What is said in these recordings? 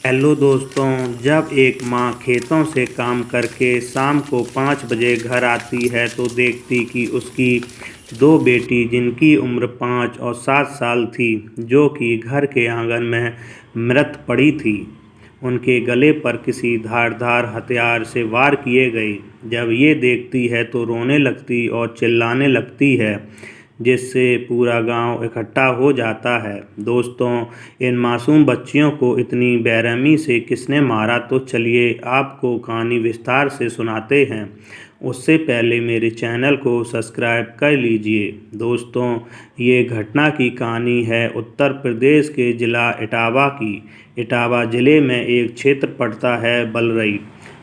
Hello दोस्तों। जब एक माँ खेतों से काम करके शाम को 5 बजे घर आती है तो देखती कि उसकी दो बेटी जिनकी उम्र 5 और 7 साल थी, जो कि घर के आंगन में मृत पड़ी थी। उनके गले पर किसी धारदार हथियार से वार किए गए। जब ये देखती है तो रोने लगती और चिल्लाने लगती है, जिससे पूरा गांव इकट्ठा हो जाता है। दोस्तों, इन मासूम बच्चियों को इतनी बेरहमी से किसने मारा, तो चलिए आपको कहानी विस्तार से सुनाते हैं। उससे पहले मेरे चैनल को सब्सक्राइब कर लीजिए। दोस्तों, ये घटना की कहानी है उत्तर प्रदेश के ज़िला इटावा की। इटावा ज़िले में एक क्षेत्र पड़ता है बलरई।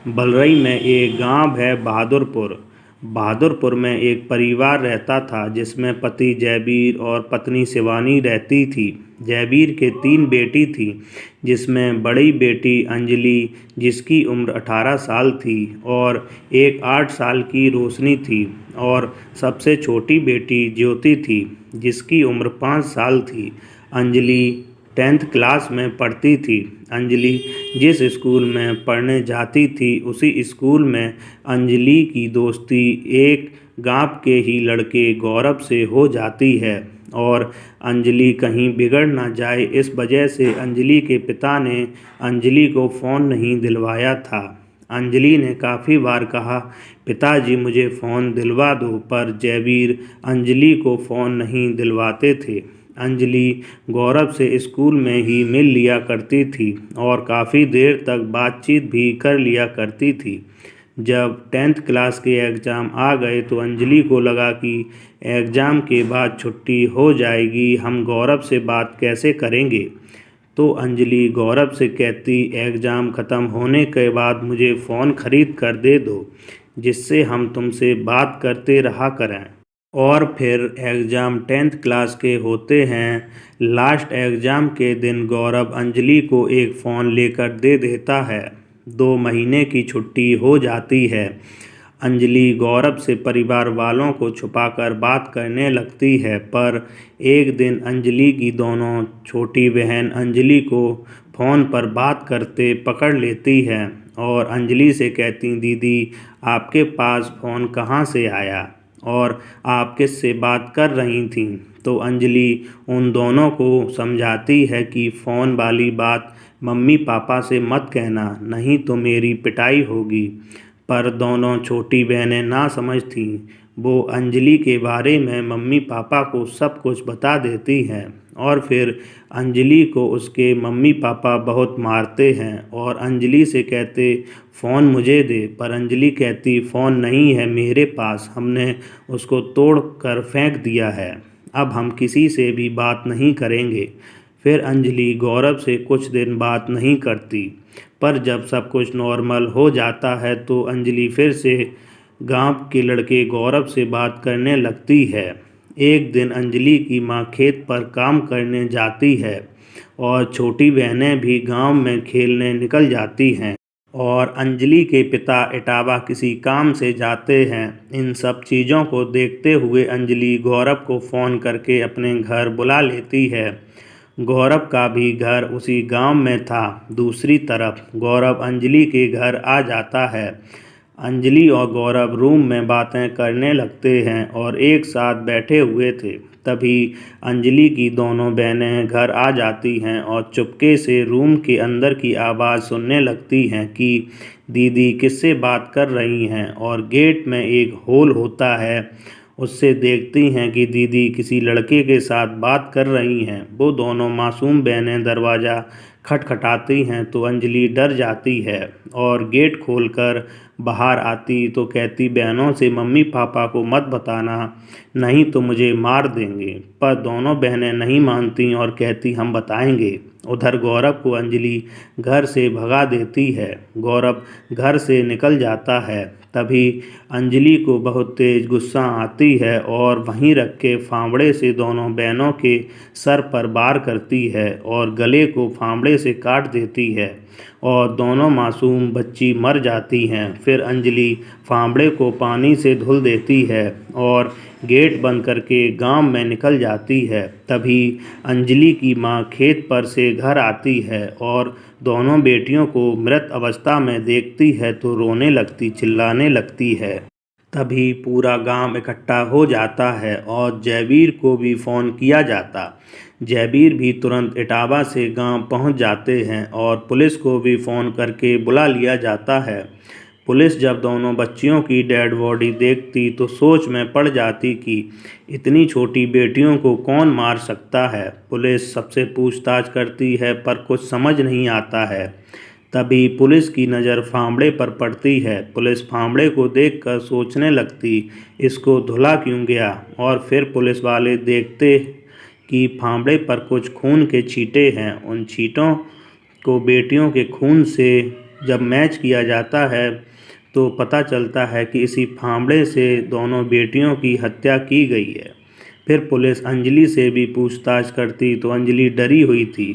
बलरई में एक गांव है बहादुरपुर। बहादुरपुर में एक परिवार रहता था, जिसमें पति जयबीर और पत्नी शिवानी रहती थी। जयबीर के 3 बेटी थी, जिसमें बड़ी बेटी अंजलि, जिसकी उम्र 18 साल थी, और एक 8 साल की रोशनी थी, और सबसे छोटी बेटी ज्योति थी, जिसकी उम्र 5 साल थी। अंजलि 10th क्लास में पढ़ती थी। अंजलि जिस स्कूल में पढ़ने जाती थी, उसी स्कूल में अंजलि की दोस्ती एक गांव के ही लड़के गौरव से हो जाती है, और अंजलि कहीं बिगड़ ना जाए, इस वजह से अंजलि के पिता ने अंजलि को फ़ोन नहीं दिलवाया था। अंजलि ने काफ़ी बार कहा, पिताजी मुझे फ़ोन दिलवा दो, पर जयबीर अंजलि को फ़ोन नहीं दिलवाते थे। अंजलि गौरव से स्कूल में ही मिल लिया करती थी और काफ़ी देर तक बातचीत भी कर लिया करती थी। जब 10th क्लास के एग्ज़ाम आ गए तो अंजलि को लगा कि एग्ज़ाम के बाद छुट्टी हो जाएगी, हम गौरव से बात कैसे करेंगे। तो अंजलि गौरव से कहती, एग्ज़ाम ख़त्म होने के बाद मुझे फ़ोन ख़रीद कर दे दो, जिससे हम तुमसे बात करते रहा करें। और फिर एग्ज़ाम 10th क्लास के होते हैं। लास्ट एग्ज़ाम के दिन गौरव अंजलि को एक फ़ोन लेकर दे देता है। 2 महीने की छुट्टी हो जाती है। अंजलि गौरव से परिवार वालों को छुपाकर बात करने लगती है, पर एक दिन अंजलि की दोनों छोटी बहन अंजलि को फ़ोन पर बात करते पकड़ लेती हैं और अंजलि से कहती, दीदी आपके पास फ़ोन कहाँ से आया और आप किससे बात कर रही थीं। तो अंजलि उन दोनों को समझाती है कि फ़ोन वाली बात मम्मी पापा से मत कहना, नहीं तो मेरी पिटाई होगी। पर दोनों छोटी बहनें ना समझ थीं। वो अंजलि के बारे में मम्मी पापा को सब कुछ बता देती हैं, और फिर अंजलि को उसके मम्मी पापा बहुत मारते हैं और अंजलि से कहते, फ़ोन मुझे दे। पर अंजलि कहती, फ़ोन नहीं है मेरे पास, हमने उसको तोड़ कर फेंक दिया है, अब हम किसी से भी बात नहीं करेंगे। फिर अंजलि गौरव से कुछ दिन बात नहीं करती, पर जब सब कुछ नॉर्मल हो जाता है तो अंजलि फिर से गांव के लड़के गौरव से बात करने लगती है। एक दिन अंजलि की मां खेत पर काम करने जाती है और छोटी बहनें भी गांव में खेलने निकल जाती हैं, और अंजलि के पिता इटावा किसी काम से जाते हैं। इन सब चीज़ों को देखते हुए अंजलि गौरव को फ़ोन करके अपने घर बुला लेती है। गौरव का भी घर उसी गांव में था। दूसरी तरफ गौरव अंजलि के घर आ जाता है। अंजलि और गौरव रूम में बातें करने लगते हैं और एक साथ बैठे हुए थे। तभी अंजलि की दोनों बहनें घर आ जाती हैं और चुपके से रूम के अंदर की आवाज़ सुनने लगती हैं कि दीदी किससे बात कर रही हैं, और गेट में एक होल होता है, उससे देखती हैं कि दीदी किसी लड़के के साथ बात कर रही हैं। वो दोनों मासूम बहनें दरवाज़ा खटखटाती हैं तो अंजलि डर जाती है और गेट खोलकर बाहर आती तो कहती, बहनों से मम्मी पापा को मत बताना, नहीं तो मुझे मार देंगे। पर दोनों बहनें नहीं मानती और कहती, हम बताएंगे। उधर गौरव को अंजलि घर से भगा देती है। गौरव घर से निकल जाता है। तभी अंजलि को बहुत तेज गुस्सा आती है और वहीं रख के फावड़े से दोनों बहनों के सर पर वार करती है और गले को फावड़े से काट देती है, और दोनों मासूम बच्ची मर जाती हैं। फिर अंजलि फावड़े को पानी से धुल देती है और गेट बंद करके गांव में निकल जाती है। तभी अंजलि की मां खेत पर से घर आती है और दोनों बेटियों को मृत अवस्था में देखती है तो रोने लगती, चिल्लाने लगती है। तभी पूरा गांव इकट्ठा हो जाता है और जयवीर को भी फ़ोन किया जाता। जयवीर भी तुरंत इटावा से गांव पहुंच जाते हैं और पुलिस को भी फ़ोन करके बुला लिया जाता है। पुलिस जब दोनों बच्चियों की डेड बॉडी देखती तो सोच में पड़ जाती कि इतनी छोटी बेटियों को कौन मार सकता है। पुलिस सबसे पूछताछ करती है पर कुछ समझ नहीं आता है। तभी पुलिस की नज़र फावड़े पर पड़ती है। पुलिस फावड़े को देखकर सोचने लगती, इसको धुला क्यों गया। और फिर पुलिस वाले देखते कि फावड़े पर कुछ खून के छींटे हैं। उन छींटों को बेटियों के खून से जब मैच किया जाता है तो पता चलता है कि इसी फावड़े से दोनों बेटियों की हत्या की गई है। फिर पुलिस अंजलि से भी पूछताछ करती तो अंजलि डरी हुई थी।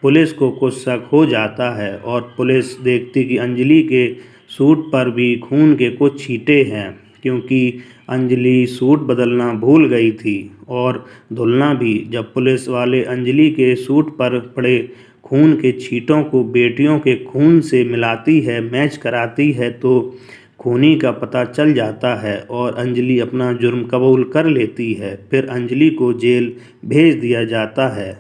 पुलिस को कुछ शक हो जाता है और पुलिस देखती कि अंजलि के सूट पर भी खून के कुछ छींटे हैं, क्योंकि अंजलि सूट बदलना भूल गई थी और धुलना भी। जब पुलिस वाले अंजलि के सूट पर पड़े खून के छींटों को बेटियों के खून से मिलाती है, मैच कराती है, तो खूनी का पता चल जाता है और अंजलि अपना जुर्म कबूल कर लेती है। फिर अंजलि को जेल भेज दिया जाता है।